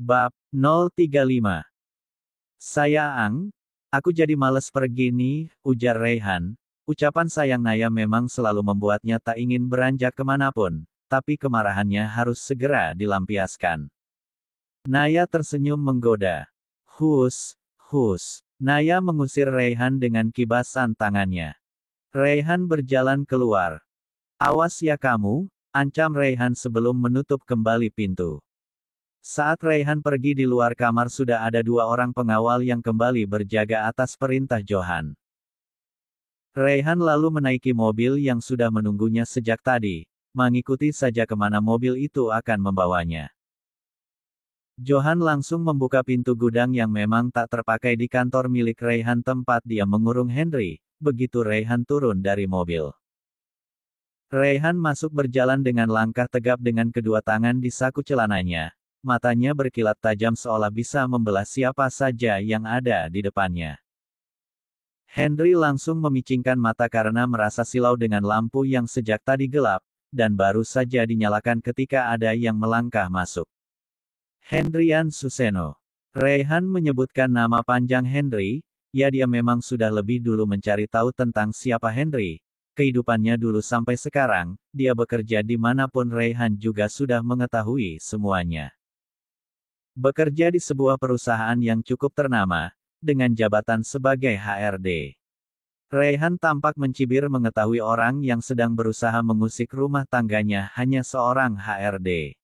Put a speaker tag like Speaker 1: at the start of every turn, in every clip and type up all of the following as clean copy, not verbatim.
Speaker 1: Bab 035. Sayang, aku jadi males pergi nih, ujar Rayhan. Ucapan sayang Naya memang selalu membuatnya tak ingin beranjak kemanapun, tapi kemarahannya harus segera dilampiaskan. Naya tersenyum menggoda. Hus, hus. Naya mengusir Rayhan dengan kibasan tangannya. Rayhan berjalan keluar. Awas ya kamu, ancam Rayhan sebelum menutup kembali pintu. Saat Rayhan pergi di luar kamar sudah ada 2 orang pengawal yang kembali berjaga atas perintah Johan. Rayhan lalu menaiki mobil yang sudah menunggunya sejak tadi, mengikuti saja kemana mobil itu akan membawanya. Johan langsung membuka pintu gudang yang memang tak terpakai di kantor milik Rayhan tempat dia mengurung Henry, begitu Rayhan turun dari mobil. Rayhan masuk berjalan dengan langkah tegap dengan kedua tangan di saku celananya. Matanya berkilat tajam seolah bisa membelah siapa saja yang ada di depannya. Henry langsung memicingkan mata karena merasa silau dengan lampu yang sejak tadi gelap, dan baru saja dinyalakan ketika ada yang melangkah masuk. Hendrian Suseno. Rayhan menyebutkan nama panjang Henry, ya dia memang sudah lebih dulu mencari tahu tentang siapa Henry. Kehidupannya dulu sampai sekarang, dia bekerja dimanapun Rayhan juga sudah mengetahui semuanya. Bekerja di sebuah perusahaan yang cukup ternama, dengan jabatan sebagai HRD. Rayhan tampak mencibir mengetahui orang yang sedang berusaha mengusik rumah tangganya hanya seorang HRD.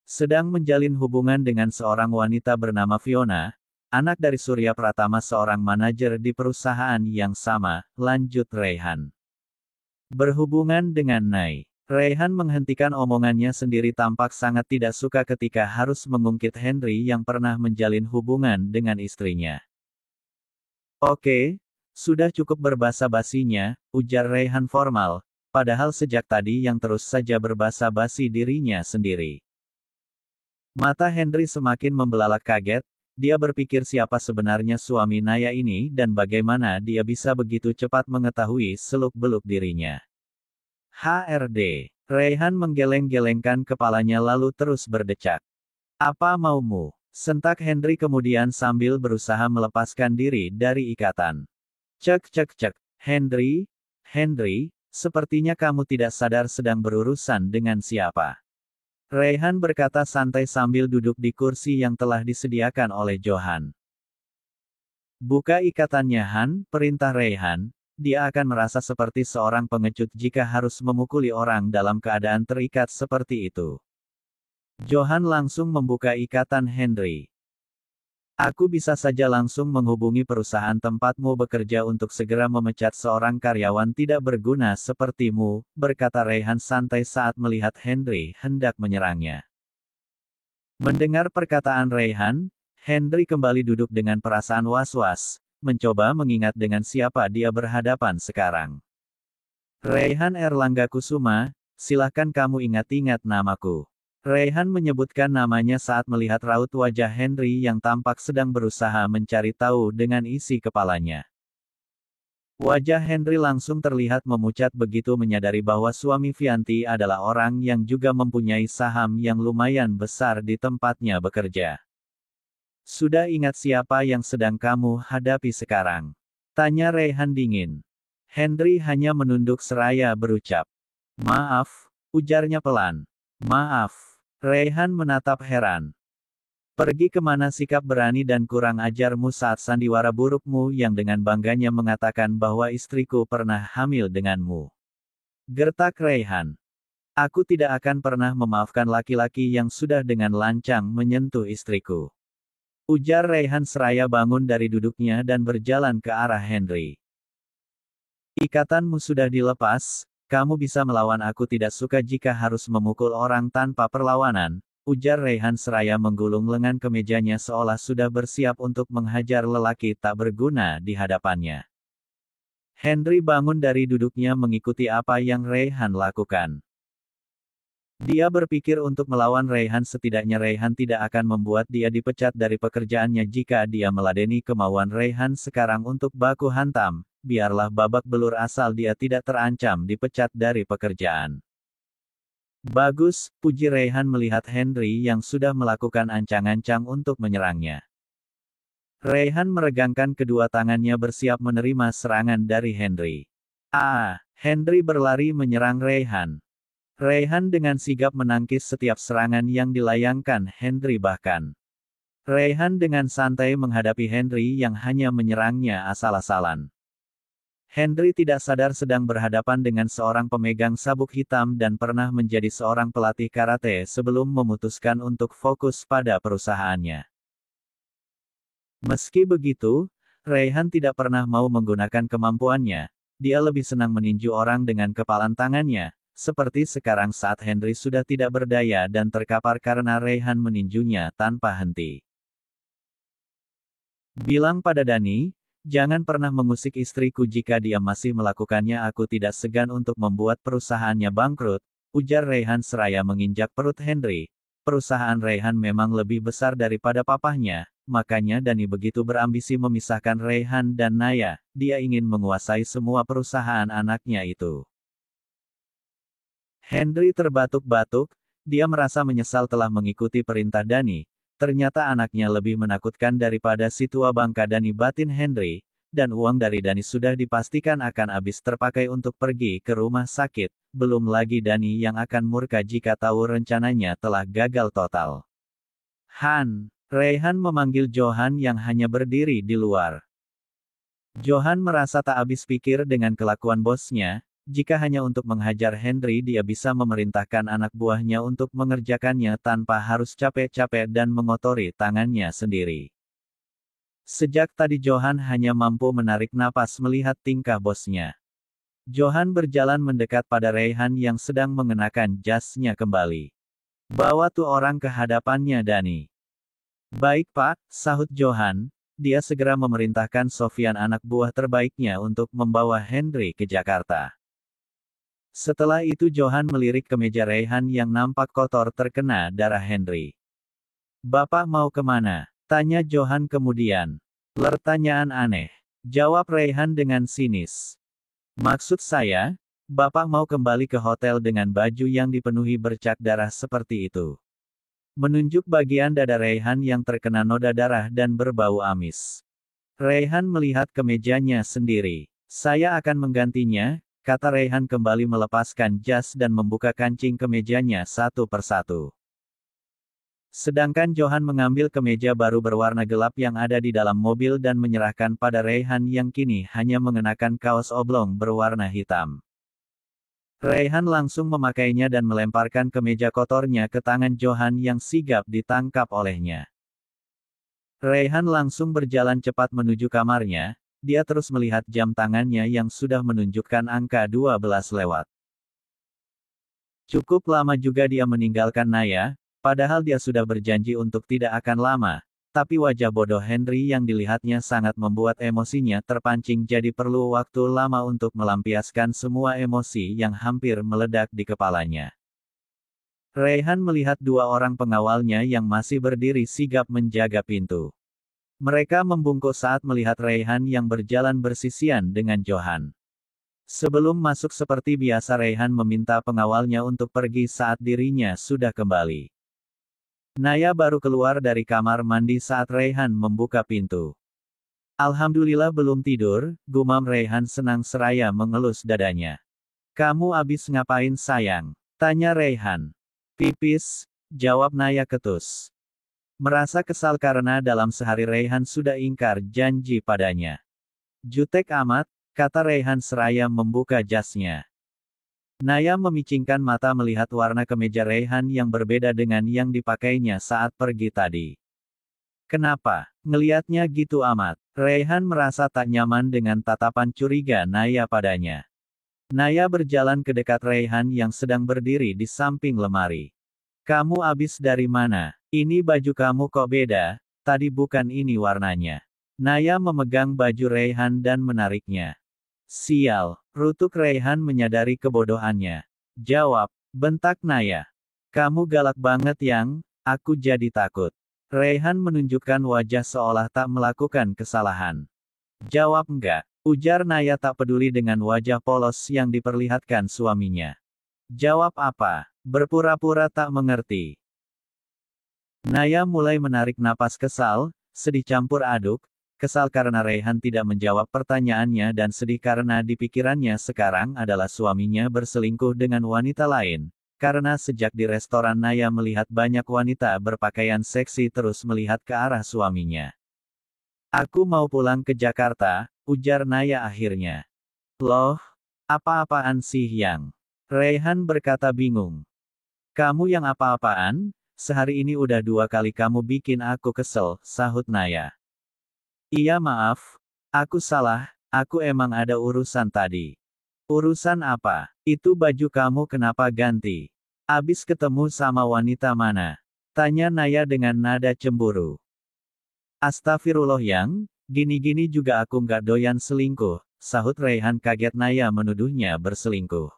Speaker 1: Sedang menjalin hubungan dengan seorang wanita bernama Fiona, anak dari Surya Pratama seorang manajer di perusahaan yang sama, lanjut Rayhan. Berhubungan dengan Nay. Rayhan menghentikan omongannya sendiri tampak sangat tidak suka ketika harus mengungkit Henry yang pernah menjalin hubungan dengan istrinya. Oke, sudah cukup berbasa-basinya, ujar Rayhan formal, padahal sejak tadi yang terus saja berbasa-basi dirinya sendiri. Mata Henry semakin membelalak kaget, dia berpikir siapa sebenarnya suami Naya ini dan bagaimana dia bisa begitu cepat mengetahui seluk-beluk dirinya. HRD. Rayhan menggeleng-gelengkan kepalanya lalu terus berdecak. Apa maumu? Sentak Henry kemudian sambil berusaha melepaskan diri dari ikatan. Cek cek cek. Henry, sepertinya kamu tidak sadar sedang berurusan dengan siapa. Rayhan berkata santai sambil duduk di kursi yang telah disediakan oleh Johan. Buka ikatannya Han, perintah Rayhan. Dia akan merasa seperti seorang pengecut jika harus memukuli orang dalam keadaan terikat seperti itu. Johan langsung membuka ikatan Henry. Aku bisa saja langsung menghubungi perusahaan tempatmu bekerja untuk segera memecat seorang karyawan tidak berguna sepertimu, berkata Rayhan santai saat melihat Henry hendak menyerangnya. Mendengar perkataan Rayhan, Henry kembali duduk dengan perasaan was-was. Mencoba mengingat dengan siapa dia berhadapan sekarang. Rayhan Erlangga Kusuma, silahkan kamu ingat-ingat namaku. Rayhan menyebutkan namanya saat melihat raut wajah Henry yang tampak sedang berusaha mencari tahu dengan isi kepalanya. Wajah Henry langsung terlihat memucat begitu menyadari bahwa suami Vianti adalah orang yang juga mempunyai saham yang lumayan besar di tempatnya bekerja. Sudah ingat siapa yang sedang kamu hadapi sekarang? Tanya Rayhan dingin. Henry hanya menunduk seraya berucap. Maaf, ujarnya pelan. Maaf. Rayhan menatap heran. Pergi kemana sikap berani dan kurang ajarmu saat sandiwara burukmu yang dengan bangganya mengatakan bahwa istriku pernah hamil denganmu? Gertak Rayhan. Aku tidak akan pernah memaafkan laki-laki yang sudah dengan lancang menyentuh istriku. Ujar Rayhan seraya bangun dari duduknya dan berjalan ke arah Henry. Ikatanmu sudah dilepas, kamu bisa melawan aku tidak suka jika harus memukul orang tanpa perlawanan, ujar Rayhan seraya menggulung lengan kemejanya seolah sudah bersiap untuk menghajar lelaki tak berguna di hadapannya. Henry bangun dari duduknya mengikuti apa yang Rayhan lakukan. Dia berpikir untuk melawan Rayhan setidaknya Rayhan tidak akan membuat dia dipecat dari pekerjaannya jika dia meladeni kemauan Rayhan sekarang untuk baku hantam, biarlah babak belur asal dia tidak terancam dipecat dari pekerjaan. Bagus, puji Raihan melihat Henry yang sudah melakukan ancang-ancang untuk menyerangnya. Raihan meregangkan kedua tangannya bersiap menerima serangan dari Henry. Henry berlari menyerang Raihan. Raihan dengan sigap menangkis setiap serangan yang dilayangkan Henry bahkan. Raihan dengan santai menghadapi Henry yang hanya menyerangnya asal-asalan. Henry tidak sadar sedang berhadapan dengan seorang pemegang sabuk hitam dan pernah menjadi seorang pelatih karate sebelum memutuskan untuk fokus pada perusahaannya. Meski begitu, Raihan tidak pernah mau menggunakan kemampuannya. Dia lebih senang meninju orang dengan kepalan tangannya, seperti sekarang saat Henry sudah tidak berdaya dan terkapar karena Raihan meninjunya tanpa henti. Bilang pada Dani, jangan pernah mengusik istriku jika dia masih melakukannya. Aku tidak segan untuk membuat perusahaannya bangkrut, ujar Raihan seraya menginjak perut Henry. Perusahaan Raihan memang lebih besar daripada papahnya, makanya Dani begitu berambisi memisahkan Raihan dan Naya. Dia ingin menguasai semua perusahaan anaknya itu. Henry terbatuk-batuk, dia merasa menyesal telah mengikuti perintah Dani. Ternyata anaknya lebih menakutkan daripada si tua bangka Dani, batin Henry, dan uang dari Dani sudah dipastikan akan habis terpakai untuk pergi ke rumah sakit, belum lagi Dani yang akan murka jika tahu rencananya telah gagal total. Raihan memanggil Johan yang hanya berdiri di luar. Johan merasa tak habis pikir dengan kelakuan bosnya. Jika hanya untuk menghajar Henry dia bisa memerintahkan anak buahnya untuk mengerjakannya tanpa harus capek-capek dan mengotori tangannya sendiri. Sejak tadi Johan hanya mampu menarik napas melihat tingkah bosnya. Johan berjalan mendekat pada Raihan yang sedang mengenakan jasnya kembali. Bawa tuh orang ke hadapannya Dani. Baik Pak, sahut Johan. Dia segera memerintahkan Sofyan anak buah terbaiknya untuk membawa Henry ke Jakarta. Setelah itu Johan melirik ke meja Raihan yang nampak kotor terkena darah Henry. Bapak mau kemana? Tanya Johan kemudian. Pertanyaan aneh. Jawab Raihan dengan sinis. Maksud saya, Bapak mau kembali ke hotel dengan baju yang dipenuhi bercak darah seperti itu. Menunjuk bagian dada Raihan yang terkena noda darah dan berbau amis. Raihan melihat ke mejanya sendiri. Saya akan menggantinya, kata Raihan kembali melepaskan jas dan membuka kancing kemejanya satu persatu. Sedangkan Johan mengambil kemeja baru berwarna gelap yang ada di dalam mobil dan menyerahkan pada Raihan yang kini hanya mengenakan kaos oblong berwarna hitam. Raihan langsung memakainya dan melemparkan kemeja kotornya ke tangan Johan yang sigap ditangkap olehnya. Raihan langsung berjalan cepat menuju kamarnya. Dia terus melihat jam tangannya yang sudah menunjukkan angka 12 lewat. Cukup lama juga dia meninggalkan Naya, padahal dia sudah berjanji untuk tidak akan lama, tapi wajah bodoh Henry yang dilihatnya sangat membuat emosinya terpancing jadi perlu waktu lama untuk melampiaskan semua emosi yang hampir meledak di kepalanya. Raihan melihat dua orang pengawalnya yang masih berdiri sigap menjaga pintu. Mereka membungkuk saat melihat Raihan yang berjalan bersisian dengan Johan. Sebelum masuk seperti biasa Raihan meminta pengawalnya untuk pergi saat dirinya sudah kembali. Naya baru keluar dari kamar mandi saat Raihan membuka pintu. Alhamdulillah belum tidur, gumam Raihan senang seraya mengelus dadanya. Kamu abis ngapain sayang? Tanya Raihan. Pipis, jawab Naya ketus. Merasa kesal karena dalam sehari Raihan sudah ingkar janji padanya. Jutek amat, kata Raihan seraya membuka jasnya. Naya memicingkan mata melihat warna kemeja Raihan yang berbeda dengan yang dipakainya saat pergi tadi. Kenapa? Ngeliatnya gitu amat. Raihan merasa tak nyaman dengan tatapan curiga Naya padanya. Naya berjalan ke dekat Raihan yang sedang berdiri di samping lemari. Kamu abis dari mana? Ini baju kamu kok beda, tadi bukan ini warnanya. Naya memegang baju Raihan dan menariknya. Sial, rutuk Raihan menyadari kebodohannya. Jawab, bentak Naya. Kamu galak banget yang, aku jadi takut. Raihan menunjukkan wajah seolah tak melakukan kesalahan. Jawab enggak, ujar Naya tak peduli dengan wajah polos yang diperlihatkan suaminya. Jawab apa? Berpura-pura tak mengerti. Naya mulai menarik napas kesal, sedih campur aduk, kesal karena Raihan tidak menjawab pertanyaannya dan sedih karena di pikirannya sekarang adalah suaminya berselingkuh dengan wanita lain. Karena sejak di restoran Naya melihat banyak wanita berpakaian seksi terus melihat ke arah suaminya. Aku mau pulang ke Jakarta, ujar Naya akhirnya. Loh, apa-apaan sih yang? Raihan berkata bingung. Kamu yang apa-apaan? Sehari ini udah 2 kali kamu bikin aku kesel, sahut Naya. Iya maaf, aku salah, aku emang ada urusan tadi. Urusan apa? Itu baju kamu kenapa ganti? Abis ketemu sama wanita mana? Tanya Naya dengan nada cemburu. Astagfirullah yang, gini-gini juga aku nggak doyan selingkuh, sahut Raihan kaget Naya menuduhnya berselingkuh.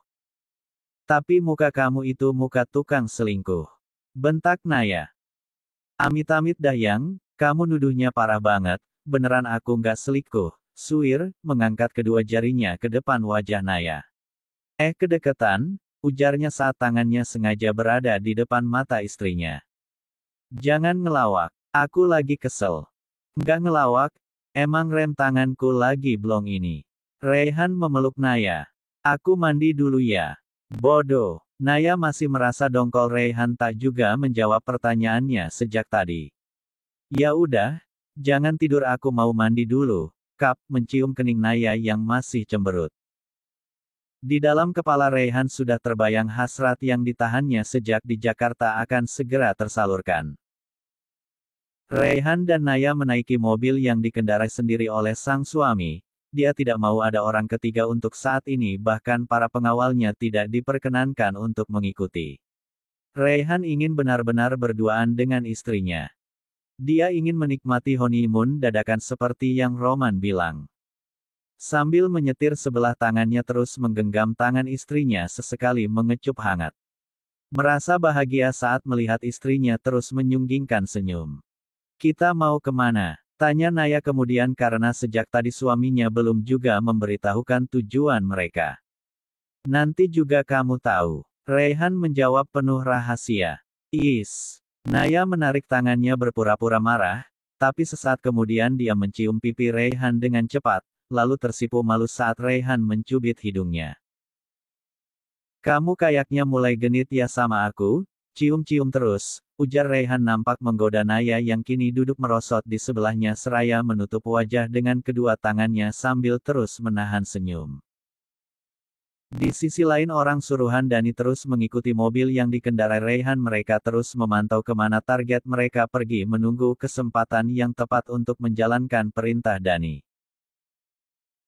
Speaker 1: Tapi muka kamu itu muka tukang selingkuh. Bentak Naya. Amit-amit dah yang, kamu nuduhnya parah banget, beneran aku nggak selingkuh. Suir, mengangkat kedua jarinya ke depan wajah Naya. Kedekatan, ujarnya saat tangannya sengaja berada di depan mata istrinya. Jangan ngelawak, aku lagi kesel. Nggak ngelawak, emang rem tanganku lagi blong ini. Raihan memeluk Naya. Aku mandi dulu ya. Bodoh. Naya masih merasa dongkol Raihan tak juga menjawab pertanyaannya sejak tadi. Ya udah, jangan tidur aku mau mandi dulu. Kap, mencium kening Naya yang masih cemberut. Di dalam kepala Raihan sudah terbayang hasrat yang ditahannya sejak di Jakarta akan segera tersalurkan. Raihan dan Naya menaiki mobil yang dikendarai sendiri oleh sang suami. Dia tidak mau ada orang ketiga untuk saat ini, bahkan para pengawalnya tidak diperkenankan untuk mengikuti. Raihan ingin benar-benar berduaan dengan istrinya. Dia ingin menikmati honeymoon dadakan seperti yang Roman bilang. Sambil menyetir sebelah tangannya terus menggenggam tangan istrinya sesekali mengecup hangat. Merasa bahagia saat melihat istrinya terus menyunggingkan senyum. Kita mau kemana? Tanya Naya kemudian karena sejak tadi suaminya belum juga memberitahukan tujuan mereka. Nanti juga kamu tahu. Raihan menjawab penuh rahasia. Naya menarik tangannya berpura-pura marah, tapi sesaat kemudian dia mencium pipi Raihan dengan cepat, lalu tersipu malu saat Raihan mencubit hidungnya. Kamu kayaknya mulai genit ya sama aku, cium-cium terus, ujar Raihan nampak menggoda Naya yang kini duduk merosot di sebelahnya seraya menutup wajah dengan kedua tangannya sambil terus menahan senyum. Di sisi lain orang suruhan Dani terus mengikuti mobil yang dikendarai Raihan, mereka terus memantau kemana target mereka pergi menunggu kesempatan yang tepat untuk menjalankan perintah Dani.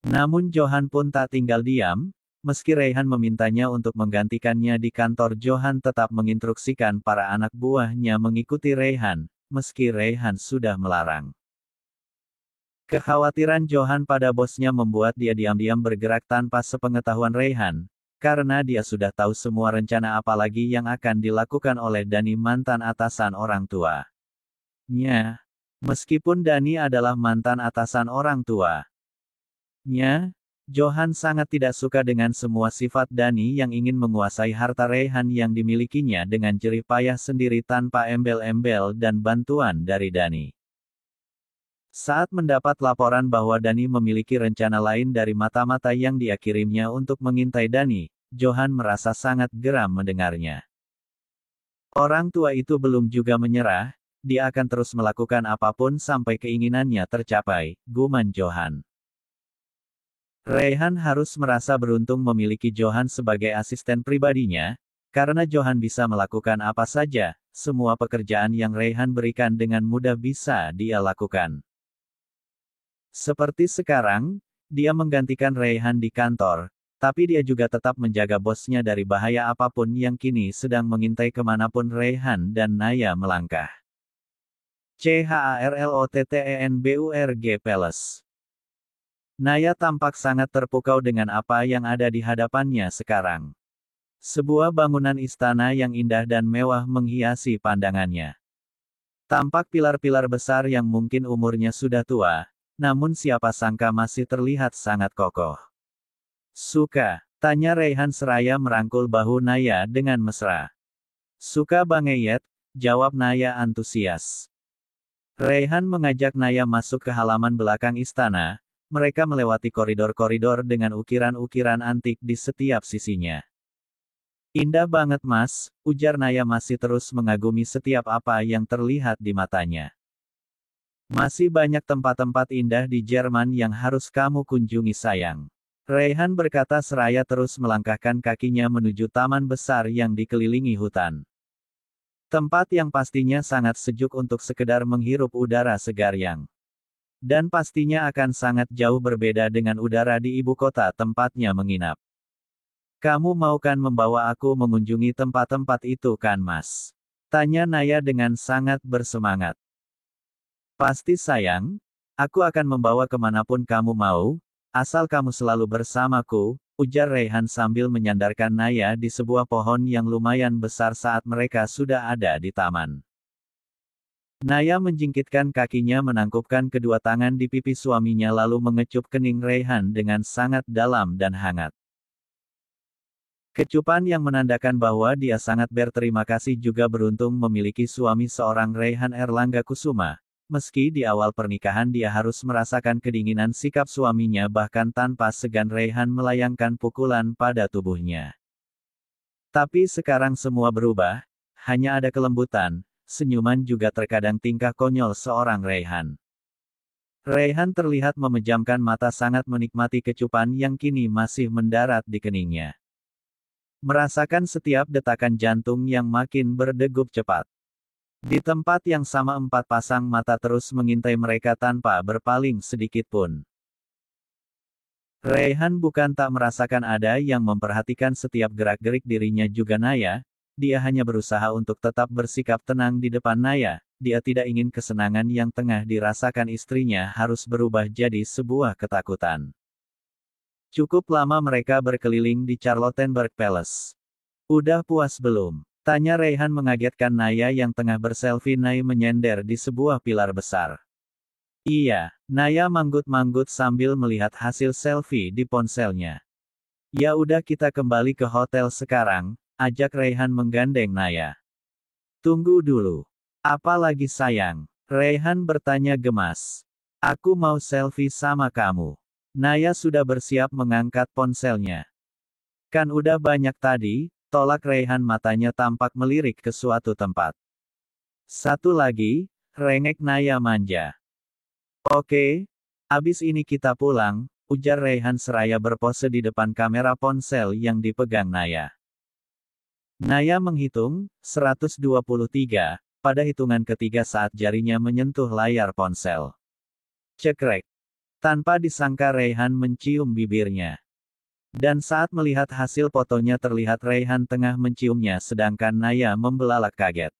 Speaker 1: Namun Johan pun tak tinggal diam. Meski Raihan memintanya untuk menggantikannya di kantor, Johan tetap menginstruksikan para anak buahnya mengikuti Raihan, meski Raihan sudah melarang. Kekhawatiran Johan pada bosnya membuat dia diam-diam bergerak tanpa sepengetahuan Raihan, karena dia sudah tahu semua rencana apalagi yang akan dilakukan oleh Dani, mantan atasan orang tua. Meskipun Dani adalah mantan atasan orang tua. Johan sangat tidak suka dengan semua sifat Dani yang ingin menguasai harta Raihan yang dimilikinya dengan jerih payah sendiri tanpa embel-embel dan bantuan dari Dani. Saat mendapat laporan bahwa Dani memiliki rencana lain dari mata-mata yang dia kirimnya untuk mengintai Dani, Johan merasa sangat geram mendengarnya. Orang tua itu belum juga menyerah, dia akan terus melakukan apapun sampai keinginannya tercapai, guman Johan. Raihan harus merasa beruntung memiliki Johan sebagai asisten pribadinya, karena Johan bisa melakukan apa saja, semua pekerjaan yang Raihan berikan dengan mudah bisa dia lakukan. Seperti sekarang, dia menggantikan Raihan di kantor, tapi dia juga tetap menjaga bosnya dari bahaya apapun yang kini sedang mengintai kemanapun Raihan dan Naya melangkah. CHARLOTTENBURG Palace. Naya tampak sangat terpukau dengan apa yang ada di hadapannya sekarang. Sebuah bangunan istana yang indah dan mewah menghiasi pandangannya. Tampak pilar-pilar besar yang mungkin umurnya sudah tua, namun siapa sangka masih terlihat sangat kokoh. Suka, Tanya Raihan seraya merangkul bahu Naya dengan mesra. Suka banget, jawab Naya antusias. Raihan mengajak Naya masuk ke halaman belakang istana. Mereka melewati koridor-koridor dengan ukiran-ukiran antik di setiap sisinya. Indah banget mas, ujar Naya masih terus mengagumi setiap apa yang terlihat di matanya. Masih banyak tempat-tempat indah di Jerman yang harus kamu kunjungi sayang. Raihan berkata seraya terus melangkahkan kakinya menuju taman besar yang dikelilingi hutan. Tempat yang pastinya sangat sejuk untuk sekedar menghirup udara segar yang. Dan pastinya akan sangat jauh berbeda dengan udara di ibu kota tempatnya menginap. Kamu mau kan membawa aku mengunjungi tempat-tempat itu kan mas? Tanya Naya dengan sangat bersemangat. Pasti sayang, aku akan membawa kemanapun kamu mau. Asal kamu selalu bersamaku, ujar Raihan sambil menyandarkan Naya di sebuah pohon yang lumayan besar saat mereka sudah ada di taman. Naya menjingkitkan kakinya menangkupkan kedua tangan di pipi suaminya lalu mengecup kening Raihan dengan sangat dalam dan hangat. Kecupan yang menandakan bahwa dia sangat berterima kasih juga beruntung memiliki suami seorang Raihan Erlangga Kusuma. Meski di awal pernikahan dia harus merasakan kedinginan sikap suaminya bahkan tanpa segan Raihan melayangkan pukulan pada tubuhnya. Tapi sekarang semua berubah, hanya ada kelembutan, senyuman juga terkadang tingkah konyol seorang Raihan. Raihan terlihat memejamkan mata sangat menikmati kecupan yang kini masih mendarat di keningnya. Merasakan setiap detakan jantung yang makin berdegup cepat. Di tempat yang sama empat pasang mata terus mengintai mereka tanpa berpaling sedikit pun. Raihan bukan tak merasakan ada yang memperhatikan setiap gerak-gerik dirinya juga Naya, dia hanya berusaha untuk tetap bersikap tenang di depan Naya, dia tidak ingin kesenangan yang tengah dirasakan istrinya harus berubah jadi sebuah ketakutan. Cukup lama mereka berkeliling di Charlottenburg Palace. Udah puas belum? Tanya Raihan mengagetkan Naya yang tengah berselfie naik menyender di sebuah pilar besar. Iya, Naya manggut-manggut sambil melihat hasil selfie di ponselnya. Ya udah kita kembali ke hotel sekarang, ajak Raihan menggandeng Naya. Tunggu dulu. Apa lagi sayang? Raihan bertanya gemas. Aku mau selfie sama kamu. Naya sudah bersiap mengangkat ponselnya. Kan udah banyak tadi. Tolak Raihan matanya tampak melirik ke suatu tempat. Satu lagi, rengek Naya manja. Oke, abis ini kita pulang, ujar Raihan seraya berpose di depan kamera ponsel yang dipegang Naya. Naya menghitung, 123, pada hitungan ketiga saat jarinya menyentuh layar ponsel. Cekrek. Tanpa disangka Raihan mencium bibirnya. Dan saat melihat hasil fotonya terlihat Raihan tengah menciumnya sedangkan Naya membelalak kaget.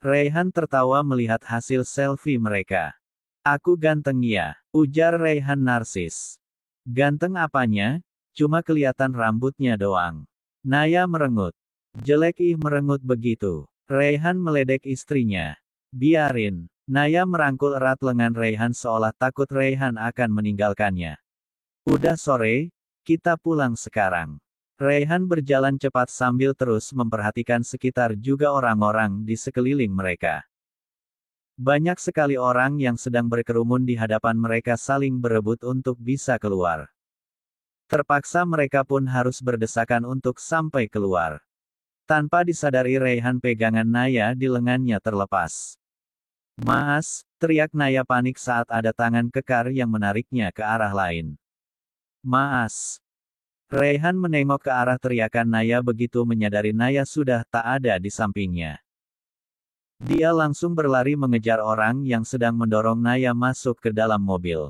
Speaker 1: Raihan tertawa melihat hasil selfie mereka. Aku ganteng ya, ujar Raihan narsis. Ganteng apanya? Cuma kelihatan rambutnya doang. Naya merengut. Jelek ih merengut begitu. Raihan meledek istrinya. Biarin. Naya merangkul erat lengan Raihan seolah takut Raihan akan meninggalkannya. Udah sore, kita pulang sekarang. Raihan berjalan cepat sambil terus memperhatikan sekitar juga orang-orang di sekeliling mereka. Banyak sekali orang yang sedang berkerumun di hadapan mereka saling berebut untuk bisa keluar. Terpaksa mereka pun harus berdesakan untuk sampai keluar. Tanpa disadari Raihan pegangan Naya di lengannya terlepas. Mas, teriak Naya panik saat ada tangan kekar yang menariknya ke arah lain. Mas. Raihan menengok ke arah teriakan Naya begitu menyadari Naya sudah tak ada di sampingnya. Dia langsung berlari mengejar orang yang sedang mendorong Naya masuk ke dalam mobil.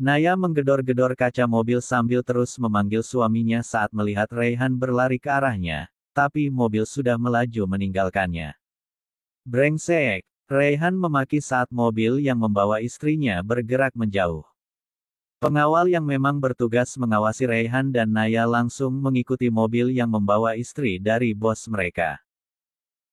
Speaker 1: Naya menggedor-gedor kaca mobil sambil terus memanggil suaminya saat melihat Raihan berlari ke arahnya, tapi mobil sudah melaju meninggalkannya. Brengsek! Raihan memaki saat mobil yang membawa istrinya bergerak menjauh. Pengawal yang memang bertugas mengawasi Raihan dan Naya langsung mengikuti mobil yang membawa istri dari bos mereka.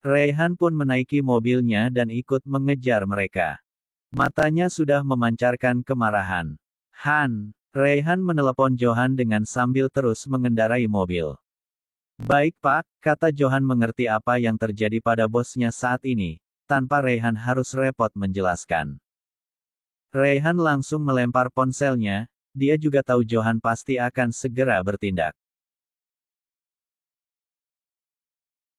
Speaker 1: Raihan pun menaiki mobilnya dan ikut mengejar mereka. Matanya sudah memancarkan kemarahan. Han, Raihan menelepon Johan dengan sambil terus mengendarai mobil. Baik Pak, kata Johan mengerti apa yang terjadi pada bosnya saat ini, tanpa Raihan harus repot menjelaskan. Raihan langsung melempar ponselnya, dia juga tahu Johan pasti akan segera bertindak.